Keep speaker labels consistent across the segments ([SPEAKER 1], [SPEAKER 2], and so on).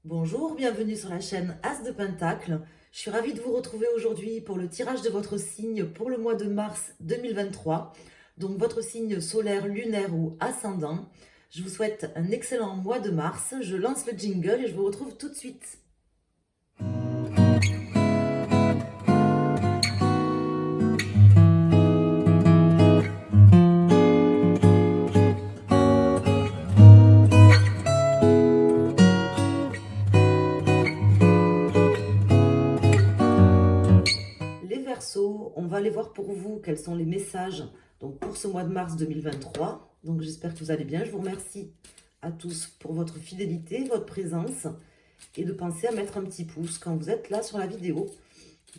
[SPEAKER 1] Bonjour, bienvenue sur la chaîne As de Pentacle. Je suis ravie de vous retrouver aujourd'hui pour le tirage de votre signe pour le mois de mars 2023. Donc votre signe solaire, lunaire ou ascendant. Je vous souhaite un excellent mois de mars. Je lance le jingle et je vous retrouve tout de suite. Les Verseaux, on va aller voir pour vous quels sont les messages donc pour ce mois de mars 2023. Donc j'espère que vous allez bien. Je vous remercie à tous pour votre fidélité, votre présence et de penser à mettre un petit pouce quand vous êtes là sur la vidéo.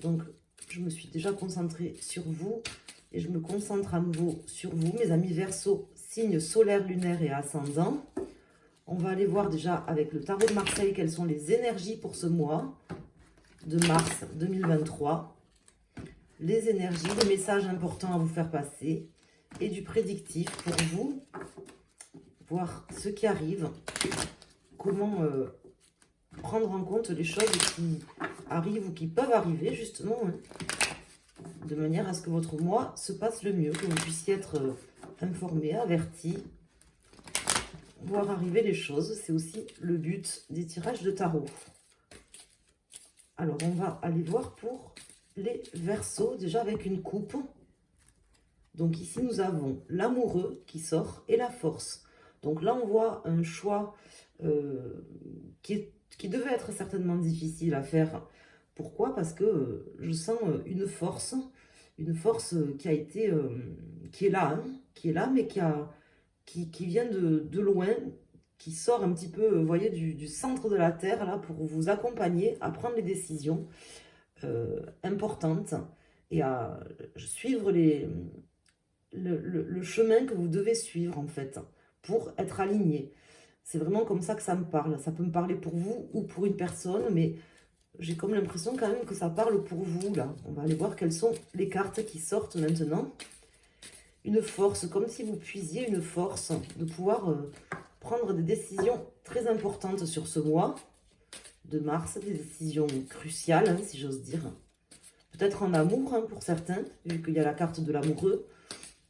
[SPEAKER 1] Donc je me suis déjà concentrée sur vous et je me concentre à nouveau sur vous, mes amis Verseaux, signes solaire, lunaire et ascendant. On va aller voir déjà avec le tarot de Marseille quelles sont les énergies pour ce mois de mars 2023. Les énergies, les messages importants à vous faire passer et du prédictif pour vous, voir ce qui arrive, comment prendre en compte les choses qui arrivent ou qui peuvent arriver justement, de manière à ce que votre mois se passe le mieux, que vous puissiez être informé, averti, voir arriver les choses. C'est aussi le but des tirages de tarot. Alors on va aller voir pour les Verseaux, déjà avec une coupe. Donc ici, nous avons l'amoureux qui sort et la force. Donc là, on voit un choix qui devait être certainement difficile à faire. Pourquoi? Parce que je sens une force qui a été, qui est là, mais qui vient de loin, qui sort un petit peu, vous voyez, du centre de la Terre, là, pour vous accompagner à prendre les décisions importantes et à suivre le chemin que vous devez suivre, en fait, pour être aligné. C'est vraiment comme ça que ça me parle. Ça peut me parler pour vous ou pour une personne, mais j'ai comme l'impression quand même que ça parle pour vous, là. On va aller voir quelles sont les cartes qui sortent maintenant. Une force, comme si vous puisiez une force de pouvoir prendre des décisions très importantes sur ce mois de mars, des décisions cruciales, hein, si j'ose dire. Peut-être en amour, hein, pour certains, vu qu'il y a la carte de l'amoureux.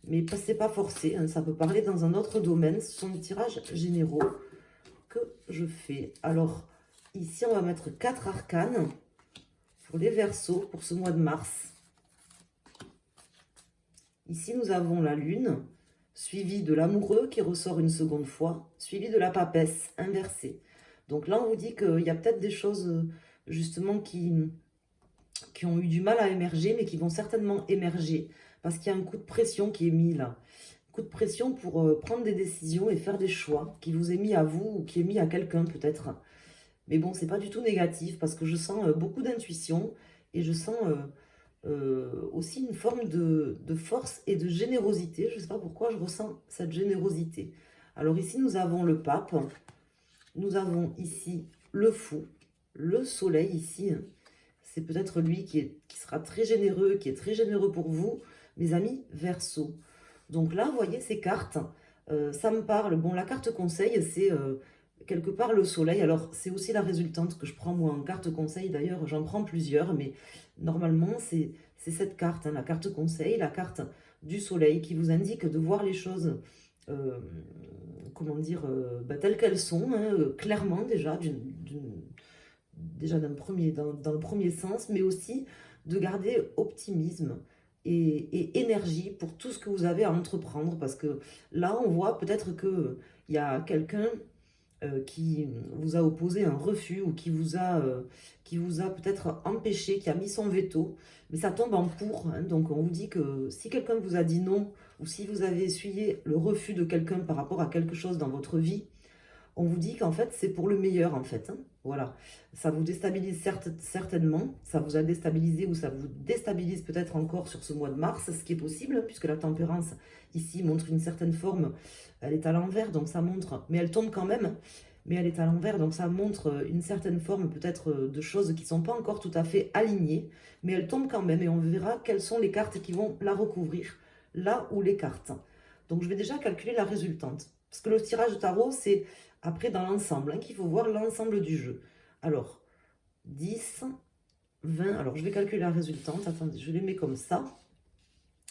[SPEAKER 1] Mais c'est pas forcé, hein, ça peut parler dans un autre domaine. Ce sont des tirages généraux que je fais. Alors, ici, on va mettre 4 arcanes pour les Verseaux pour ce mois de mars. Ici, nous avons la lune, suivie de l'amoureux qui ressort une seconde fois, suivie de la papesse inversée. Donc là, on vous dit qu'il y a peut-être des choses, justement, qui ont eu du mal à émerger, mais qui vont certainement émerger, parce qu'il y a un coup de pression qui est mis là. Coup de pression pour prendre des décisions et faire des choix, qui vous est mis à vous, ou qui est mis à quelqu'un peut-être. Mais bon, c'est pas du tout négatif, parce que je sens beaucoup d'intuition, et je sens aussi une forme de force et de générosité. Je ne sais pas pourquoi je ressens cette générosité. Alors ici, nous avons le pape. Nous avons ici le fou, le soleil ici. C'est peut-être lui qui sera très généreux, qui est très généreux pour vous, mes amis Verseaux. Donc là, vous voyez ces cartes, ça me parle. Bon, la carte conseil, c'est quelque part le soleil. Alors, c'est aussi la résultante que je prends moi en carte conseil. D'ailleurs, j'en prends plusieurs, mais normalement, c'est cette carte, hein, la carte conseil, la carte du soleil qui vous indique de voir les choses comment dire, telles qu'elles sont, hein, clairement déjà, dans le premier sens, mais aussi de garder optimisme et énergie pour tout ce que vous avez à entreprendre, parce que là, on voit peut-être qu'il y a quelqu'un qui vous a opposé un refus ou qui vous a peut-être empêché, qui a mis son veto, mais ça tombe en pour, hein. Donc on vous dit que si quelqu'un vous a dit non, ou si vous avez essuyé le refus de quelqu'un par rapport à quelque chose dans votre vie, on vous dit qu'en fait c'est pour le meilleur, en fait, hein. Voilà, ça vous déstabilise certainement, ça vous a déstabilisé ou ça vous déstabilise peut-être encore sur ce mois de mars, ce qui est possible, hein, puisque la tempérance ici montre une certaine forme, elle est à l'envers, donc ça montre, mais elle tombe quand même, mais elle est à l'envers, donc ça montre une certaine forme peut-être de choses qui ne sont pas encore tout à fait alignées, mais elle tombe quand même, et on verra quelles sont les cartes qui vont la recouvrir, là où les cartes. Donc je vais déjà calculer la résultante, parce que le tirage de tarot, c'est après dans l'ensemble, hein, qu'il faut voir l'ensemble du jeu. Alors, 10, 20. Alors, je vais calculer la résultante. Attendez, je les mets comme ça.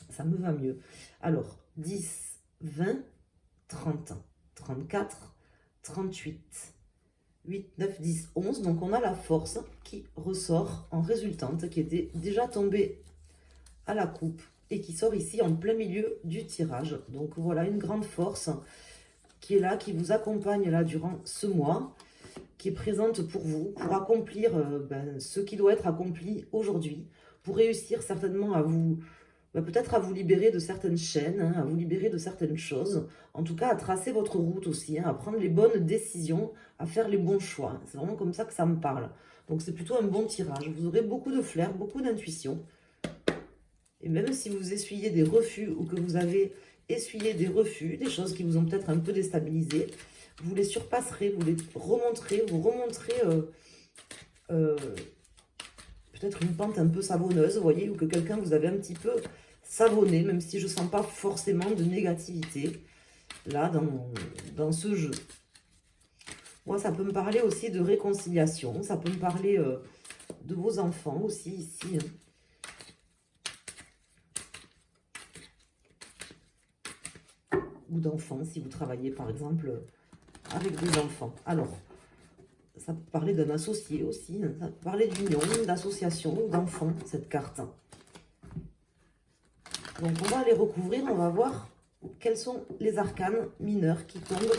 [SPEAKER 1] Ça me va mieux. Alors, 10, 20, 30, 34, 38, 8, 9, 10, 11. Donc, on a la force qui ressort en résultante, qui était déjà tombée à la coupe et qui sort ici en plein milieu du tirage. Donc, voilà une grande force qui est là, qui vous accompagne là durant ce mois, qui est présente pour vous, pour accomplir ce qui doit être accompli aujourd'hui, pour réussir certainement à vous, peut-être à vous libérer de certaines chaînes, hein, à vous libérer de certaines choses, en tout cas à tracer votre route aussi, hein, à prendre les bonnes décisions, à faire les bons choix. C'est vraiment comme ça que ça me parle. Donc c'est plutôt un bon tirage. Vous aurez beaucoup de flair, beaucoup d'intuition. Et même si vous essuyez des refus ou que vous avez essuyé des refus, des choses qui vous ont peut-être un peu déstabilisé, vous les surpasserez, vous les remonterez, vous remonterez peut-être une pente un peu savonneuse, vous voyez, ou que quelqu'un vous avait un petit peu savonné, même si je ne sens pas forcément de négativité là dans ce jeu. Moi, ça peut me parler aussi de réconciliation, ça peut me parler de vos enfants aussi ici, hein. Ou d'enfants, si vous travaillez par exemple avec des enfants. Alors, ça peut parler d'un associé aussi, hein. Ça peut parler d'union, d'association ou d'enfant, cette carte. Donc on va aller recouvrir, on va voir quels sont les arcanes mineurs qui tombent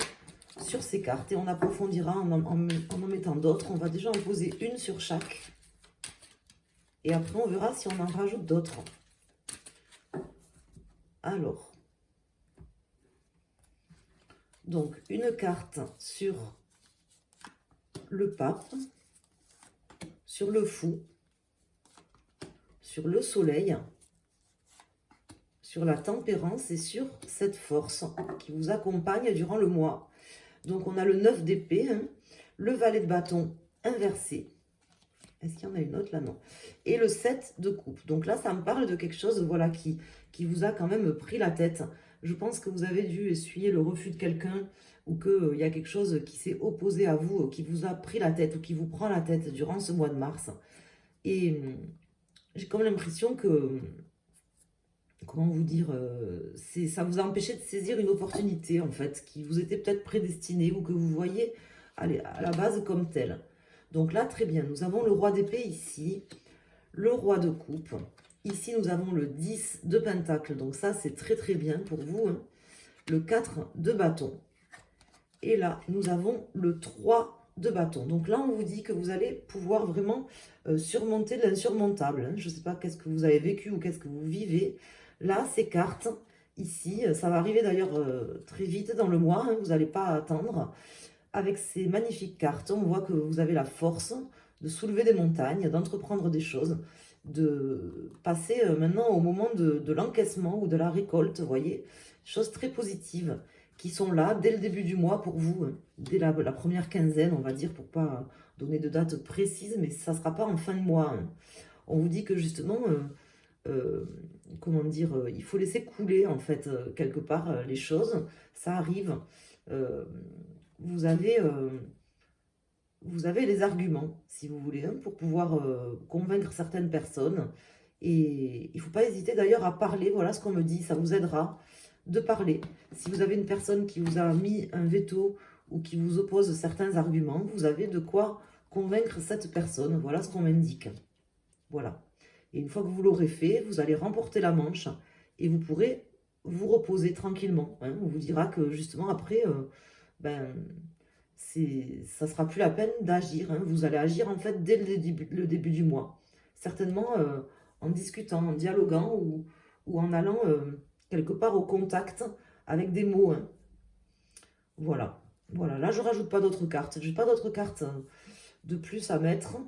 [SPEAKER 1] sur ces cartes. Et on approfondira en mettant d'autres. On va déjà en poser une sur chaque. Et après on verra si on en rajoute d'autres. Alors, donc une carte sur le pape, sur le fou, sur le soleil, sur la tempérance et sur cette force qui vous accompagne durant le mois. Donc on a le 9 d'épée, hein, le valet de bâton inversé. Est-ce qu'il y en a une autre là? Non. Et le 7 de coupe. Donc là, ça me parle de quelque chose, voilà, qui vous a quand même pris la tête. Je pense que vous avez dû essuyer le refus de quelqu'un ou qu'il y a quelque chose qui s'est opposé à vous, qui vous a pris la tête ou qui vous prend la tête durant ce mois de mars. Et j'ai comme l'impression que, comment vous dire, ça vous a empêché de saisir une opportunité, en fait, qui vous était peut-être prédestinée ou que vous voyez à la base comme telle. Donc là, très bien, nous avons le roi d'épée ici, le roi de coupe. Ici, nous avons le 10 de pentacle, donc ça, c'est très très bien pour vous, hein. Le 4 de bâton. Et là, nous avons le 3 de bâton. Donc là, on vous dit que vous allez pouvoir vraiment surmonter l'insurmontable, hein. Je ne sais pas qu'est-ce que vous avez vécu ou qu'est-ce que vous vivez. Là, ces cartes, ici, ça va arriver d'ailleurs très vite dans le mois, hein, vous n'allez pas attendre. Avec ces magnifiques cartes, on voit que vous avez la force de soulever des montagnes, d'entreprendre des choses, de passer maintenant au moment de l'encaissement ou de la récolte, vous voyez, choses très positives qui sont là dès le début du mois pour vous, hein, dès la première quinzaine, on va dire, pour pas donner de date précise, mais ça ne sera pas en fin de mois, hein. On vous dit que justement, comment dire, il faut laisser couler en fait quelque part les choses, ça arrive. Vous avez les arguments, si vous voulez, hein, pour pouvoir convaincre certaines personnes. Et il ne faut pas hésiter d'ailleurs à parler, voilà ce qu'on me dit, ça vous aidera de parler. Si vous avez une personne qui vous a mis un veto ou qui vous oppose certains arguments, vous avez de quoi convaincre cette personne, voilà ce qu'on m'indique. Voilà. Et une fois que vous l'aurez fait, vous allez remporter la manche et vous pourrez vous reposer tranquillement, hein. On vous dira que justement après... ça sera plus la peine d'agir, hein. Vous allez agir en fait dès le début du mois. Certainement en discutant, en dialoguant ou en allant quelque part au contact avec des mots, hein. Voilà. Voilà, là je rajoute pas d'autres cartes. Je n'ai pas d'autres cartes de plus à mettre.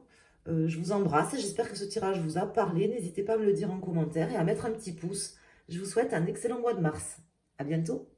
[SPEAKER 1] Je vous embrasse et j'espère que ce tirage vous a parlé. N'hésitez pas à me le dire en commentaire et à mettre un petit pouce. Je vous souhaite un excellent mois de mars. À bientôt.